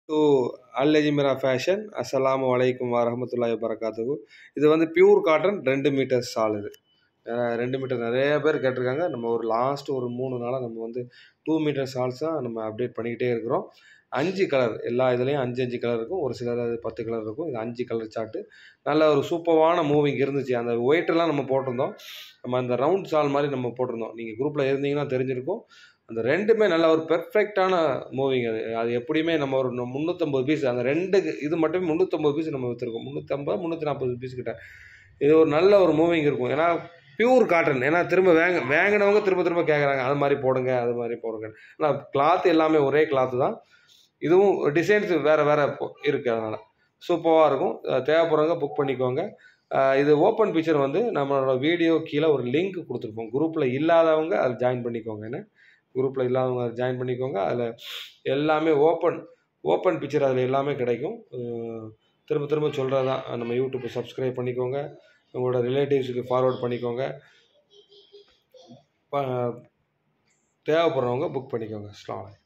To Al Ajmera fashion. அஸ்ஸலாமு அலைக்கும் வரஹ்மத்துல்லாஹி வபரகாத்துஹு. இது வந்து பியூர் காட்டன் 2 மீட்டர் ஷால். இது 2 மீட்டர் நிறைய பேர் கேட்டிருக்காங்க. நம்ம ஒரு லாஸ்ட் ஒரு 3 நாளாக நம்ம வந்து 2 மீட்டர் ஷால்ஸாக நம்ம அப்டேட் பண்ணிக்கிட்டே இருக்கிறோம். 5 கலர், எல்லா இதுலேயும் 5 கலர் இருக்கும். ஒரு சிலர் 10 கலர் இருக்கும். இது 5 கலர் சார்ட்டு. நல்ல ஒரு சூப்பரான மூவிங் இருந்துச்சு. அந்த ஒயிட்டெல்லாம் நம்ம போட்டிருந்தோம். நம்ம அந்த ரவுண்ட் ஷால் மாதிரி நம்ம போட்டிருந்தோம். நீங்கள் குரூப்பில் இருந்தீங்கன்னா தெரிஞ்சிருக்கும். அந்த 2மே நல்ல ஒரு பெர்ஃபெக்டான மூவிங். அது எப்படியுமே நம்ம ஒரு 350 பீஸ், அந்த 2 இது மட்டுமே 350 பீஸ் நம்ம விற்றுருக்கோம். 350 340 பீஸ் கிட்ட. இது ஒரு நல்ல ஒரு மூவிங் இருக்கும். ஏன்னா பியூர் காட்டன். ஏன்னா திரும்ப வாங்கினவங்க திரும்ப திரும்ப கேட்குறாங்க, அது மாதிரி போடுங்க, அது மாதிரி போடுங்க. ஆனால் கிளாத் எல்லாமே ஒரே கிளாத்து தான். இதுவும் டிசைன்ஸ் வேறு வேறு இருக்குது. அதனால் சூப்பராக இருக்கும். தேவைப்படுறவங்க புக் பண்ணிக்கோங்க. இது ஓப்பன் பிக்சர் வந்து நம்மளோட வீடியோ கீழே ஒரு லிங்க் கொடுத்துருப்போம். குரூப்பில் இல்லாதவங்க அதில் ஜாயின் பண்ணிக்கோங்க. என்ன குரூப்பில் இல்லாதவங்க அதை ஜாயின் பண்ணிக்கோங்க. அதில் எல்லாமே ஓப்பன் பிக்சர் அதில் எல்லாமே கிடைக்கும். திரும்ப திரும்ப சொல்கிறது தான், நம்ம யூடியூப்பை சப்ஸ்கிரைப் பண்ணிக்கோங்க. உங்களோட ரிலேட்டிவ்ஸுக்கு ஃபார்வர்ட் பண்ணிக்கோங்க. தேவைப்படுறவங்க புக் பண்ணிக்கோங்க. அஸ்ஸலாமு அலைக்கும்.